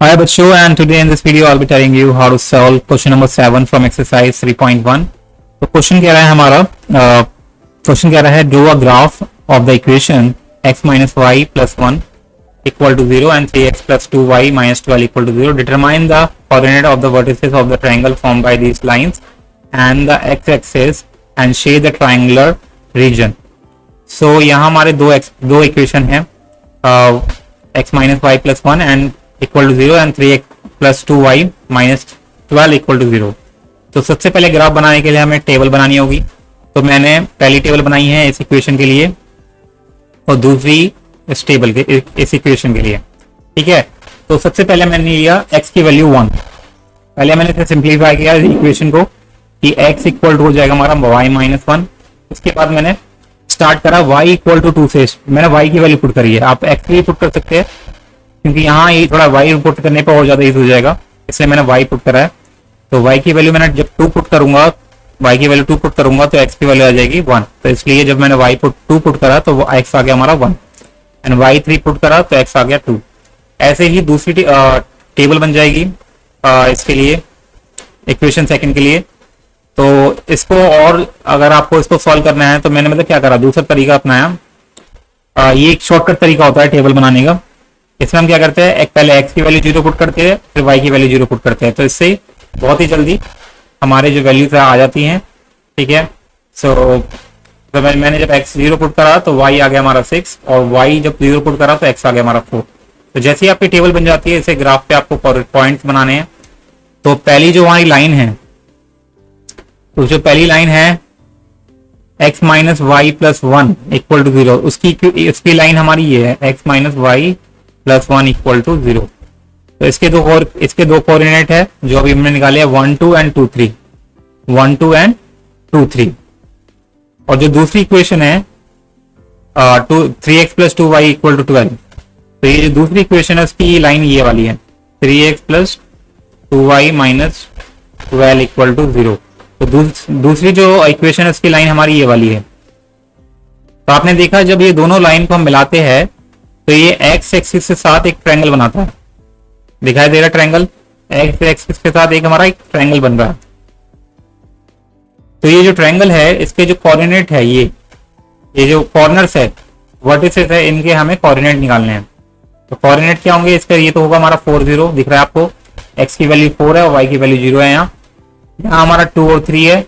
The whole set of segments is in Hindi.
Hi बच्चों, and today in this video I'll be telling you how to solve question number 7 from exercise 3.1. तो क्वेश्चन कह रहा है हमारा क्वेश्चन कह रहा है draw a graph of the equation x minus y plus 1 equal to 0 and 3x plus 2y minus 12 equal to 0. Determine the coordinate of the vertices of the triangle formed by these lines and the x-axis and shade the triangular region. So यहाँ हमारे दो इक्वेशन हैं x minus y plus 1 and equal to 0 and 3x plus 2y minus 12 equal to 0. तो सबसे पहले ग्राफ बनाने के लिए हमें टेबल बनानी होगी. तो मैंने पहली टेबल बनाई है इस इक्वेशन के लिए और दूसरी इस टेबल के इस इक्वेशन के लिए. ठीक है, तो सबसे पहले मैंने लिया x की वैल्यू 1. पहले मैंने इसे सिंप्लीफाई किया इक्वेशन को कि x इक्वल टू हो जाएगा हमारा y माइनस 1. उसके बाद मैंने स्टार्ट करा y इक्वल टू 2 से. मैंने y की वैल्यू पुट करी है. आप x भी पुट कर सकते हैं क्योंकि यहाँ ये थोड़ा y पुट करने पर और ज्यादा ईजी हो जाएगा, इसलिए मैंने y पुट करा है. तो y की वैल्यू मैंने जब 2 पुट करूंगा, y की वैल्यू 2 पुट करूंगा तो x की वैल्यू आ जाएगी 1. तो इसलिए जब मैंने y 2 पुट करा तो x आ गया हमारा 1 एंड y 3 पुट करा तो x आ गया 2. ऐसे ही दूसरी टेबल बन जाएगी इसके लिए इक्वेशन सेकंड के लिए. तो इसको और अगर आपको इसको सॉल्व करना है तो मैंने मतलब क्या करा, दूसरा तरीका अपनाया. ये एक शॉर्टकट तरीका होता है टेबल बनाने का. इसमें हम क्या करते हैं, एक पहले x की वैल्यू 0 पुट करते हैं, फिर y की वैल्यू 0 पुट करते हैं. तो इससे बहुत ही जल्दी हमारे जो वैल्यूज आ जाती हैं. ठीक है, तो मैंने जब x 0 पुट करा तो y आ गया हमारा 6 और y जब 0 पुट करा तो x आ गया हमारा 4. तो जैसे ही आपकी टेबल बन जाती है, इसे ग्राफ पे आपको पॉइंट्स बनाने हैं. तो पहली जो हमारी लाइन है, तो जो पहली लाइन है x minus y plus 1 equal to 0, उसकी लाइन हमारी ये है x minus y plus 1 equal to 0. तो इसके दो कोऑर्डिनेट है जो अभी हमने निकाले हैं 1 2 एंड 2 3, 1 2 एंड 2 3. और जो दूसरी इक्वेशन है 3x plus 2y equal to 12. तो ये जो दूसरी इक्वेशन है उसकी लाइन ये वाली है 3x plus 2y minus 12 equal to 0. तो दूसरी जो इक्वेशन है उसकी लाइन हमारी ये वाली है. तो आपने देखा जब ये दोनों लाइन को हम मिलाते हैं तो ये x एक्सिस के साथ एक ट्रायंगल बनाता है. दिखाई दे रहा है ट्रायंगल, x एक्सिस के साथ एक हमारा एक ट्रायंगल बन रहा है. तो ये जो ट्रायंगल है इसके जो कोऑर्डिनेट है ये जो कॉर्नर्स है, वर्टिसेस है, इनके हमें कोऑर्डिनेट निकालने हैं. तो कोऑर्डिनेट क्या होंगे इसका, ये तो होगा हमारा 4 0 दिख रहा है आपको. x की वैल्यू 4 है और y की वैल्यू 0 है. यहाँ हमारा 2 और 3 है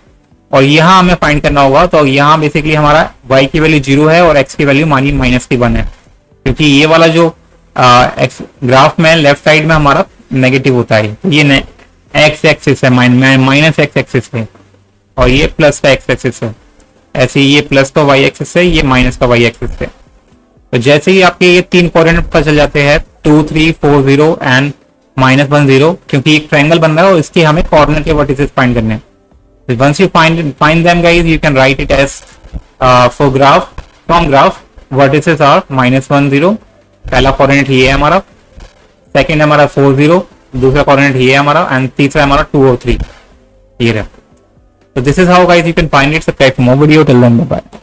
और यहाँ हमें फाइंड करना होगा. तो यहाँ बेसिकली हमारा y की वैल्यू 0 है और x की वैल्यू माइनस की 1 है, क्योंकि ये वाला जो ग्राफ में लेफ्ट साइड में हमारा नेगेटिव होता है. ये x एक्सिस है, माइनस x एक्सिस है और ये प्लस का x एक्सिस है. ऐसे ही ये प्लस का y एक्सिस है, ये माइनस का y एक्सिस है. तो जैसे ही आपके ये तीन कोऑर्डिनेट पता चल जाते हैं 2 3 4 0 एंड माइनस 1 0, क्योंकि एक ट्रायंगल बन रहा है और इसके हमें कॉर्नर के वर्टिसेस फाइंड करने हैं. Once you find them guys, you can write it as for graph from graph vertices are minus 1 0. पहला कोऑर्डिनेट ये है हमारा, सेकंड हमारा 4 0, दूसरा कोऑर्डिनेट ये है हमारा एंड तीसरा हमारा 2 और 3 ये है. So this is how guys you can find it. Subscribe for more video. Till then, bye bye.